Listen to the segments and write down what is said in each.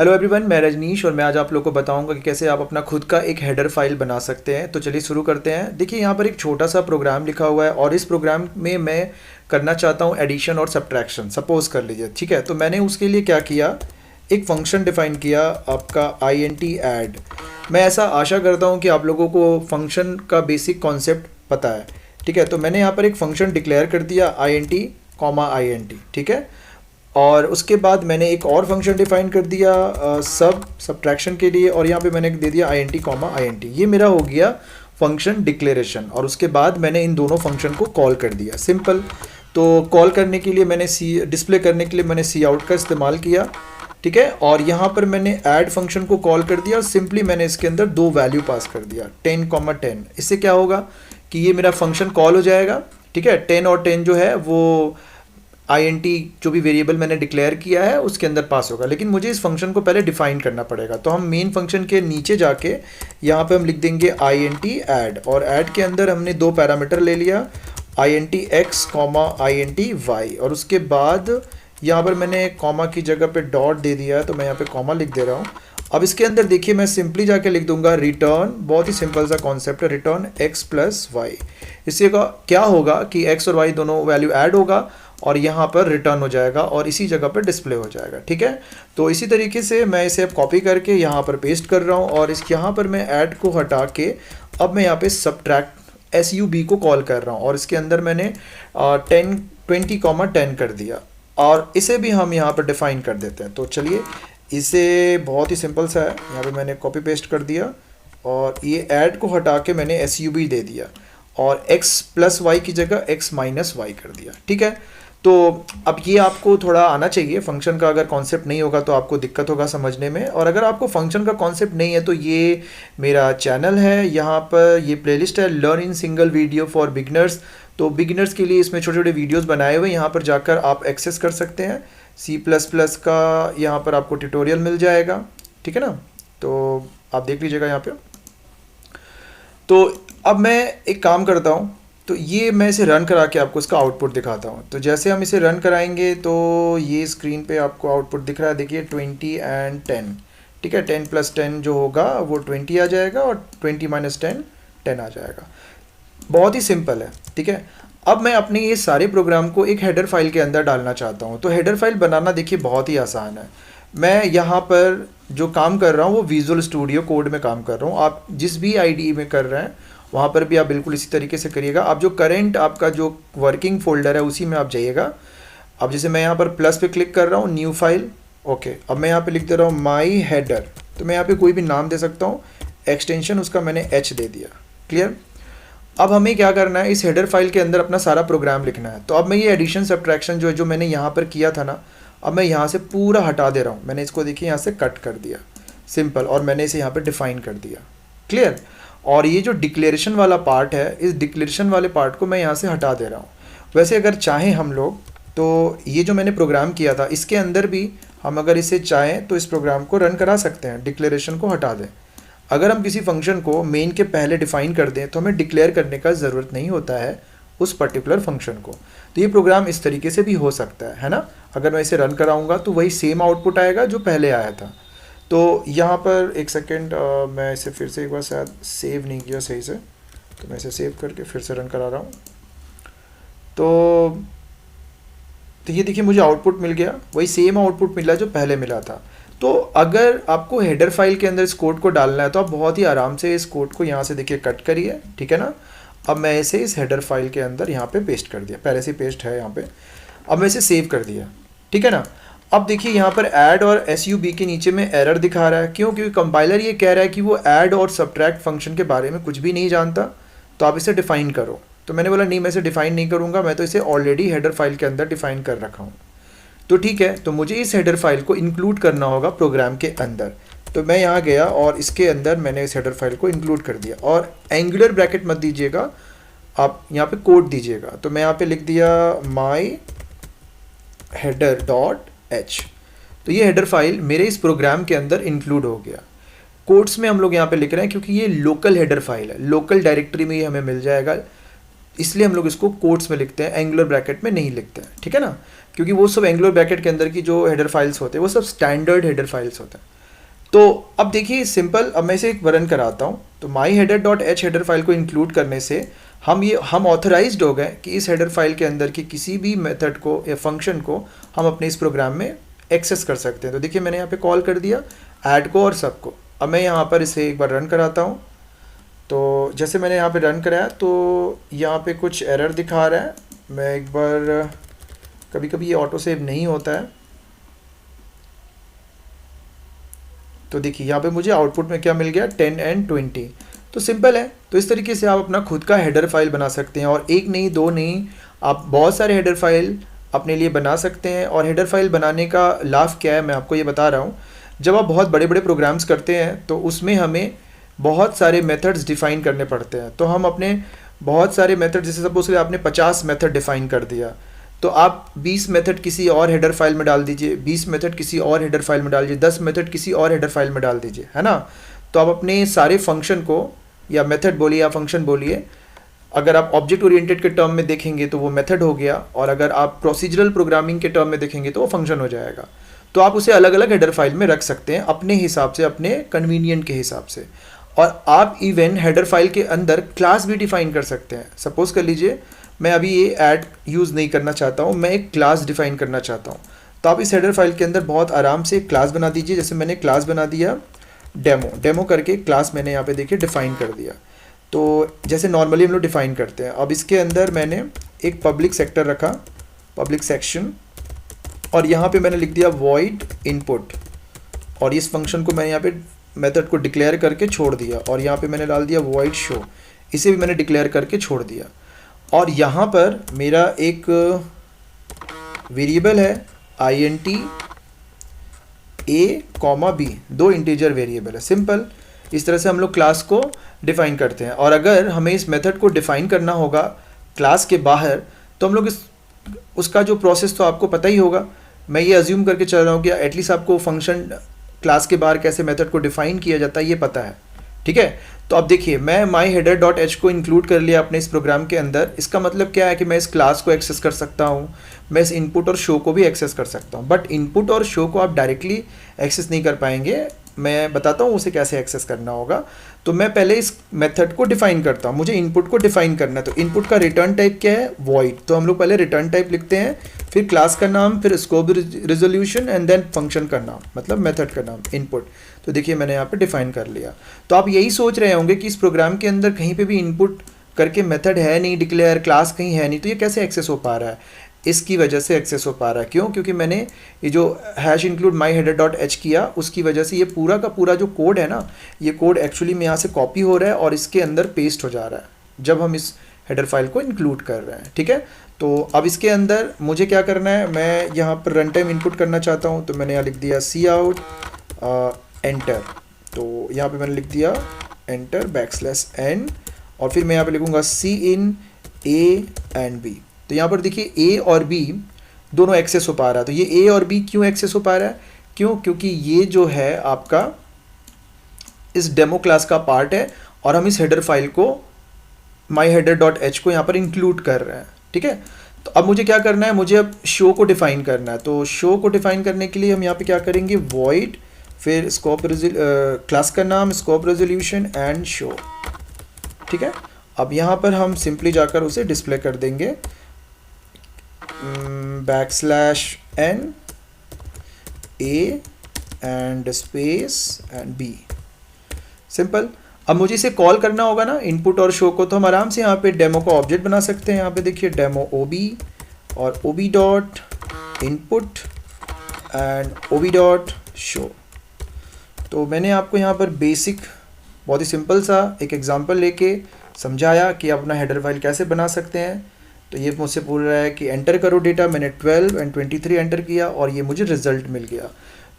Hello everyone, मैं रजनीश और मैं आज आप लोग को बताऊंगा कि कैसे आप अपना खुद का एक हेडर फाइल बना सकते हैं। तो चलिए शुरू करते हैं। देखिए यहाँ पर एक छोटा सा प्रोग्राम लिखा हुआ है और इस प्रोग्राम में मैं करना चाहता हूँ एडिशन और सब्ट्रैक्शन। सपोज कर लीजिए, ठीक है। तो मैंने उसके लिए क्या किया, एक फंक्शन डिफाइन किया आपका int ऐड। मैं ऐसा आशा करता हूँ कि आप लोगों को फंक्शन का बेसिक कॉन्सेप्ट पता है, ठीक है। तो मैंने यहाँ पर एक फंक्शन डिक्लेयर कर दिया int, int, ठीक है। और उसके बाद मैंने एक और फंक्शन डिफाइन कर दिया सब्ट्रैक्शन के लिए, और यहाँ पे मैंने दे दिया int, ये मेरा हो गया फंक्शन डिक्लेरेशन। और उसके बाद मैंने इन दोनों फंक्शन को कॉल कर दिया, सिंपल। तो कॉल करने के लिए मैंने डिस्प्ले करने के लिए मैंने सी आउट का इस्तेमाल किया, ठीक है। और यहाँ पर मैंने ऐड फंक्शन को कॉल कर दिया, सिंपली मैंने इसके अंदर दो वैल्यू पास कर दिया 10, 10। इससे क्या होगा कि ये मेरा फंक्शन कॉल हो जाएगा, ठीक है। 10 और 10 जो है वो int जो भी वेरिएबल मैंने डिक्लेयर किया है उसके अंदर पास होगा। लेकिन मुझे इस फंक्शन को पहले डिफाइन करना पड़ेगा। तो हम मेन फंक्शन के नीचे जाके यहाँ पे हम लिख देंगे int ऐड, और ऐड के अंदर हमने दो पैरामीटर ले लिया int x, int y। और उसके बाद यहाँ पर मैंने कॉमा की जगह पे डॉट दे दिया है, तो मैं यहाँ पे कॉमा लिख दे रहा हूँ। अब इसके अंदर देखिए मैं सिंपली जाके लिख दूंगा रिटर्न, बहुत ही सिंपल सा कॉन्सेप्ट है, रिटर्न x प्लस वाई। इससे क्या होगा कि x और y दोनों वैल्यू ऐड होगा और यहाँ पर रिटर्न हो जाएगा और इसी जगह पर डिस्प्ले हो जाएगा, ठीक है। तो इसी तरीके से मैं इसे अब कॉपी करके यहाँ पर पेस्ट कर रहा हूँ, और इस यहाँ पर मैं ऐड को हटा के अब मैं यहाँ पे सब्ट्रैक्ट sub को कॉल कर रहा हूँ, और इसके अंदर मैंने 10 कर दिया, और इसे भी हम यहाँ पर डिफाइन कर देते हैं। तो चलिए, इसे बहुत ही सिंपल सा है, यहाँ पे मैंने कॉपी पेस्ट कर दिया और ये ऐड को हटा के मैंने sub दे दिया और x प्लस वाई की जगह x माइनस वाई कर दिया, ठीक है। तो अब ये आपको थोड़ा आना चाहिए। फंक्शन का अगर कॉन्सेप्ट नहीं होगा तो आपको दिक्कत होगा समझने में, और अगर आपको फंक्शन का कॉन्सेप्ट नहीं है तो ये मेरा चैनल है, यहाँ पर ये प्लेलिस्ट है learn in single video for beginners. तो बिगनर्स के लिए इसमें छोटे छोटे वीडियोस बनाए हुए, यहाँ पर जाकर आप एक्सेस कर सकते हैं। C++ का यहाँ पर आपको ट्यूटोरियल मिल जाएगा, ठीक है ना। तो आप देख लीजिएगा यहाँ पे। तो अब मैं एक काम करता हूँ, तो ये मैं इसे रन करा के आपको इसका आउटपुट दिखाता हूँ। तो जैसे हम इसे रन कराएंगे तो ये स्क्रीन पे आपको आउटपुट दिख रहा है, देखिए 20 एंड 10, ठीक है। 10 प्लस 10 जो होगा वो 20 आ जाएगा और 20 माइनस 10 10 आ जाएगा। बहुत ही सिंपल है, ठीक है। अब मैं अपने ये सारे प्रोग्राम को एक हेडर फाइल के अंदर डालना चाहता हूँ। तो हेडर फाइल बनाना देखिए बहुत ही आसान है। मैं यहाँ पर जो काम कर रहा हूँ वो विजुअल स्टूडियो कोड में काम कर रहा हूँ। आप जिस भी IDE में कर रहे हैं वहाँ पर भी आप बिल्कुल इसी तरीके से करिएगा। आप जो करेंट आपका जो वर्किंग फोल्डर है उसी में आप जाइएगा। अब जैसे मैं यहाँ पर प्लस पे क्लिक कर रहा हूँ, न्यू फाइल, ओके। अब मैं यहाँ पे लिख दे रहा हूँ माई हेडर। तो मैं यहाँ पे कोई भी नाम दे सकता हूँ, एक्सटेंशन उसका मैंने h दे दिया, क्लियर। अब हमें क्या करना है, इस हेडर फाइल के अंदर अपना सारा प्रोग्राम लिखना है। तो अब मैं ये एडिशन सब्ट्रैक्शन जो मैंने यहाँ पर किया था ना, अब मैं यहाँ से पूरा हटा दे रहा हूँ। मैंने इसको देखिए यहाँ से कट कर दिया, सिंपल, और मैंने इसे यहाँ पर डिफाइन कर दिया, क्लियर। और ये जो डिक्लेरेशन वाला पार्ट है, इस डिक्लेरेशन वाले पार्ट को मैं यहाँ से हटा दे रहा हूँ। वैसे अगर चाहें हम लोग तो ये जो मैंने प्रोग्राम किया था इसके अंदर भी हम अगर इसे चाहें तो इस प्रोग्राम को रन करा सकते हैं, डिक्लेरेशन को हटा दें। अगर हम किसी फंक्शन को मेन के पहले डिफाइन कर दें तो हमें डिक्लेयर करने का ज़रूरत नहीं होता है उस पर्टिकुलर फंक्शन को। तो ये प्रोग्राम इस तरीके से भी हो सकता है ना। अगर मैं इसे रन कराऊँगा तो वही सेम आउटपुट आएगा जो पहले आया था। तो यहाँ पर एक सेकेंड, मैं इसे फिर से एक बार शायद सेव नहीं किया सही से, तो मैं इसे सेव करके फिर से रन करा रहा हूँ। तो ये देखिए मुझे आउटपुट मिल गया, वही सेम आउटपुट मिला जो पहले मिला था। तो अगर आपको हेडर फाइल के अंदर इस कोड को डालना है तो आप बहुत ही आराम से इस कोड को यहाँ से देखिए कट करिए, ठीक है ना। अब मैं इसे इस हेडर फाइल के अंदर यहाँ पे पेस्ट कर दिया, पहले से पेस्ट है यहाँ पे। अब मैं इसे सेव कर दिया, ठीक है ना। अब देखिए यहाँ पर ऐड और sub के नीचे में एरर दिखा रहा है, क्यों? क्योंकि कंपाइलर ये कह रहा है कि वो ऐड और सब्ट्रैक्ट फंक्शन के बारे में कुछ भी नहीं जानता, तो आप इसे डिफाइन करो। तो मैंने बोला नहीं, मैं इसे डिफाइन नहीं करूँगा, मैं तो इसे ऑलरेडी हेडर फाइल के अंदर डिफाइन कर रखा हूँ। तो ठीक है, तो मुझे इस हेडर फाइल को इंक्लूड करना होगा प्रोग्राम के अंदर। तो मैं यहाँ गया और इसके अंदर मैंने इस हेडर फाइल को इंक्लूड कर दिया, और एंगुलर ब्रैकेट मत दीजिएगा, आप यहाँ पे कोड दीजिएगा। तो मैं यहाँ पे लिख दिया माई हेडर डॉट h। तो ये हेडर फाइल मेरे इस प्रोग्राम के अंदर इंक्लूड हो गया। कोड्स में हम लोग यहाँ पे लिख रहे हैं क्योंकि ये लोकल हेडर फाइल है, लोकल डायरेक्टरी में ये हमें मिल जाएगा। इसलिए हम लोग इसको कोट्स में लिखते हैं, एंगुलर ब्रैकेट में नहीं लिखते हैं, ठीक है ना, क्योंकि वो सब एंगुलर ब्रैकेट के अंदर की जो हेडर फाइल्स होते हैं वो सब स्टैंडर्ड हेडर फाइल्स होते हैं। तो अब देखिए सिंपल, अब मैं इसे एक रन कराता हूँ। तो my header dot h header file को इंक्लूड करने से हम ऑथराइज्ड हो गए कि इस हेडर फाइल के अंदर की किसी भी मेथड को या फंक्शन को हम अपने इस प्रोग्राम में एक्सेस कर सकते हैं। तो देखिए मैंने यहाँ पे कॉल कर दिया ऐड को और सबको। अब मैं यहाँ पर इसे एक बार रन कराता हूँ। तो जैसे मैंने यहाँ पे रन कराया तो यहाँ पे कुछ एरर दिखा रहा है। मैं एक बार, कभी कभी ये ऑटो सेव नहीं होता है, तो देखिए यहाँ पे मुझे आउटपुट में क्या मिल गया, 10 and 20। तो सिंपल है। तो इस तरीके से आप अपना खुद का हेडर फाइल बना सकते हैं, और एक नहीं दो नहीं, आप बहुत सारे हेडर फाइल अपने लिए बना सकते हैं। और हेडर फाइल बनाने का लाभ क्या है मैं आपको ये बता रहा हूँ। जब आप बहुत बड़े बड़े प्रोग्राम्स करते हैं तो उसमें हमें बहुत सारे मेथड्स डिफ़ाइन करने पड़ते हैं। तो हम अपने बहुत सारे मेथड, जैसे सपोज आपने 50 मेथड डिफ़ाइन कर दिया, तो आप 20 मेथड किसी और हेडर फाइल में डाल दीजिए, 20 मेथड किसी और हेडर फाइल में डाल दीजिए, 10 मेथड किसी और हेडर फाइल में डाल दीजिए, है ना। तो आप अपने सारे फंक्शन को, या मेथड बोलिए या फंक्शन बोलिए, अगर आप ऑब्जेक्ट ओरिएंटेड के टर्म में देखेंगे तो वो मेथड हो गया, और अगर आप प्रोसीजरल प्रोग्रामिंग के टर्म में देखेंगे तो वो फंक्शन हो जाएगा। तो आप उसे अलग अलग हेडर फाइल में रख सकते हैं अपने हिसाब से, अपने कन्वीनियंट के हिसाब से। और आप इवन हेडर फाइल के अंदर क्लास भी डिफाइन कर सकते हैं। सपोज कर लीजिए मैं अभी ये ऐड यूज़ नहीं करना चाहता हूँ, मैं एक क्लास डिफाइन करना चाहता हूँ। तो आप इस हेडर फाइल के अंदर बहुत आराम से एक क्लास बना दीजिए। जैसे मैंने क्लास बना दिया डेमो करके, क्लास मैंने यहाँ पे देखिए डिफ़ाइन कर दिया। तो जैसे नॉर्मली हम लोग डिफ़ाइन करते हैं। अब इसके अंदर मैंने एक पब्लिक सेक्टर रखा, पब्लिक सेक्शन, और यहाँ पे मैंने लिख दिया वॉइड इनपुट, और इस फंक्शन को मैंने यहाँ पे मेथड को डिक्लेयर करके छोड़ दिया। और यहाँ पे मैंने डाल दिया वॉइड शो, इसे भी मैंने डिक्लेयर करके छोड़ दिया। और यहाँ पर मेरा एक वेरिएबल है int a, b, दो इंटीजर वेरिएबल है। सिंपल, इस तरह से हम लोग क्लास को डिफ़ाइन करते हैं। और अगर हमें इस मेथड को डिफ़ाइन करना होगा क्लास के बाहर, तो हम लोग उसका जो प्रोसेस तो आपको पता ही होगा। मैं ये अज्यूम करके चल रहा हूँ कि एटलीस्ट आपको फंक्शन क्लास के बाहर कैसे मेथड को डिफ़ाइन किया जाता है ये पता है, ठीक है। तो अब देखिए मैं माई हेडर डॉट एच को इंक्लूड कर लिया अपने इस प्रोग्राम के अंदर। इसका मतलब क्या है कि मैं इस क्लास को एक्सेस कर सकता हूँ, मैं इस इनपुट और शो को भी एक्सेस कर सकता हूँ। बट इनपुट और शो को आप डायरेक्टली एक्सेस नहीं कर पाएंगे, मैं बताता हूँ उसे कैसे एक्सेस करना होगा। तो मैं पहले इस मेथड को डिफाइन करता हूँ, मुझे इनपुट को डिफाइन करना है। तो इनपुट का रिटर्न टाइप क्या है, वॉइड। तो हम लोग पहले रिटर्न टाइप लिखते हैं, फिर क्लास का नाम, फिर scope resolution, and then function का नाम, मतलब मेथड का नाम, इनपुट। तो देखिए मैंने यहाँ पे डिफाइन कर लिया। तो आप यही सोच रहे होंगे कि इस प्रोग्राम के अंदर कहीं पे भी इनपुट करके मेथड है नहीं, डिक्लेयर क्लास कहीं है नहीं, तो ये कैसे एक्सेस हो पा रहा है। इसकी वजह से एक्सेस हो पा रहा है। क्यों? क्योंकि मैंने ये जो हैश इंक्लूड माई हेडर डॉट एच किया, उसकी वजह से ये पूरा का पूरा जो कोड है ना, ये कोड एक्चुअली में यहाँ से कॉपी हो रहा है और इसके अंदर पेस्ट हो जा रहा है जब हम इस हेडर फाइल को इंक्लूड कर रहे हैं, ठीक है। तो अब इसके अंदर मुझे क्या करना है, मैं यहाँ पर रन टाइम इनपुट करना चाहता हूँ। तो मैंने यहाँ लिख दिया सी आउट एंटर। तो यहाँ पे मैंने लिख दिया एंटर \n, और फिर मैं यहाँ पे लिखूँगा सी इन ए एंड बी। तो यहाँ पर देखिए ए और बी दोनों एक्सेस हो पा रहा है। तो ये ए और बी क्यों एक्सेस हो पा रहा है? क्यों? क्योंकि ये जो है आपका इस डेमो क्लास का पार्ट है और हम इस हेडर फाइल को myHeader.h को यहाँ पर इंक्लूड कर रहे हैं, ठीक है। तो अब मुझे क्या करना है, मुझे अब शो को डिफाइन करना है। तो शो को डिफाइन करने के लिए हम यहाँ पे क्या करेंगे, वॉइड, फिर स्कोप क्लास का नाम, स्कोप रेजोल्यूशन एंड शो, ठीक है। अब यहाँ पर हम सिंपली जाकर उसे डिस्प्ले कर देंगे \n a and space and b, simple. अब मुझे इसे कॉल करना होगा ना इनपुट और शो को, तो हम आराम से यहाँ पे डेमो का ऑब्जेक्ट बना सकते हैं। यहाँ पे देखिए डेमो ob और ob dot input and ob dot show. तो मैंने आपको यहाँ पर बेसिक बहुत ही सिंपल सा एक एग्जांपल लेके समझाया कि आप अपना हेडर फाइल कैसे बना सकते हैं। तो ये मुझसे पूछ रहा है कि एंटर करो डेटा, मैंने 12 और 23 एंटर किया और ये मुझे रिजल्ट मिल गया।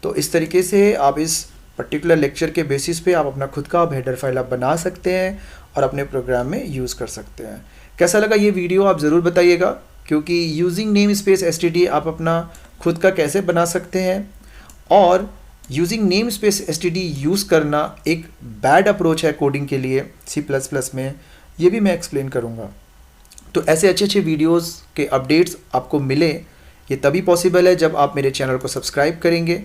तो इस तरीके से आप इस पर्टिकुलर लेक्चर के बेसिस पे आप अपना खुद का हेडर फाइल आप बना सकते हैं और अपने प्रोग्राम में यूज़ कर सकते हैं। कैसा लगा ये वीडियो आप ज़रूर बताइएगा, क्योंकि यूजिंग नेम स्पेस std आप अपना खुद का कैसे बना सकते हैं, और using name space std use करना एक बैड अप्रोच है कोडिंग के लिए C++ में, ये भी मैं एक्सप्लेन करूँगा। तो ऐसे अच्छे अच्छे वीडियोस के अपडेट्स आपको मिले, ये तभी पॉसिबल है जब आप मेरे चैनल को सब्सक्राइब करेंगे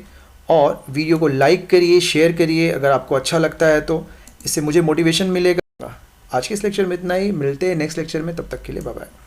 और वीडियो को लाइक करिए, शेयर करिए अगर आपको अच्छा लगता है तो, इससे मुझे मोटिवेशन मिलेगा। आज के इस लेक्चर में इतना ही, मिलते हैं नेक्स्ट लेक्चर में, तब तक के लिए बाय बाय।